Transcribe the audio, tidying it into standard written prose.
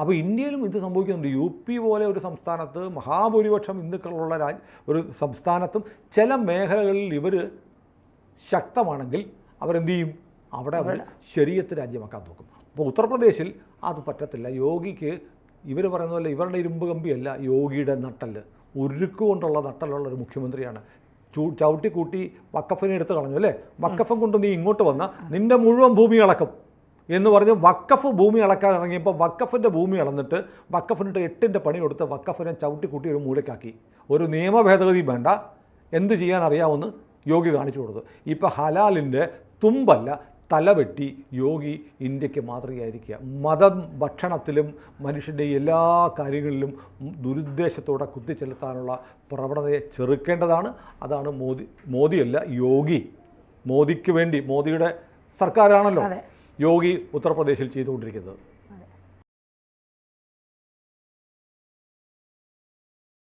അപ്പോൾ ഇന്ത്യയിലും ഇത് സംഭവിക്കുന്നുണ്ട്. യു പി പോലെ ഒരു സംസ്ഥാനത്ത് മഹാഭൂരിപക്ഷം ഹിന്ദുക്കളുള്ള ഒരു സംസ്ഥാനത്തും ചില മേഖലകളിൽ ഇവർ ശക്തമാണെങ്കിൽ അവരെന്ത് ചെയ്യും? അവിടെ അവർ ശരീഅത്ത് രാജ്യമാക്കാൻ നോക്കും. അപ്പോൾ ഉത്തർപ്രദേശിൽ അത് പറ്റത്തില്ല. യോഗിക്ക് ഇവർ പറയുന്ന പോലെ ഇവരുടെ ഇരുമ്പ് കമ്പിയല്ല യോഗിയുടെ നട്ടല്, ഉരുക്കുകൊണ്ടുള്ള നട്ടലുള്ള ഒരു മുഖ്യമന്ത്രിയാണ്. ചവിട്ടിക്കൂട്ടി വക്കഫിനെ എടുത്ത് കളഞ്ഞു അല്ലേ? വക്കഫം കൊണ്ട് നീ ഇങ്ങോട്ട് വന്നാൽ നിൻ്റെ മുഴുവൻ ഭൂമി ഇളക്കും എന്ന് പറഞ്ഞ് വക്കഫ് ഭൂമി ഇളക്കാൻ ഇറങ്ങിയപ്പോൾ വക്കഫിൻ്റെ ഭൂമി ഇളന്നിട്ട് വക്കഫിനിട്ട് 8ൻ്റെ പണി കൊടുത്ത് വക്കഫിനെ ചവിട്ടിക്കൂട്ടി ഒരു മൂലക്കാക്കി. ഒരു നിയമ ഭേദഗതി വേണ്ട, എന്ത് ചെയ്യാൻ അറിയാമെന്ന് യോഗി കാണിച്ചു കൊടുത്തു. ഇപ്പോൾ ഹലാലിൻ്റെ തുമ്പല്ല തലവെട്ടി യോഗി ഇന്ത്യക്ക് മാതൃകയായിരിക്കുക. മതം ഭക്ഷണത്തിലും മനുഷ്യൻ്റെ എല്ലാ കാര്യങ്ങളിലും ദുരുദ്ദേശത്തോടെ കുത്തിച്ചെലുത്താനുള്ള പ്രവണതയെ ചെറുക്കേണ്ടതാണ്. അതാണ് മോദിയല്ല യോഗി, മോദിക്ക് വേണ്ടി, മോദിയുടെ സർക്കാരാണല്ലോ യോഗി ഉത്തർപ്രദേശിൽ ചെയ്തുകൊണ്ടിരിക്കുന്നത്.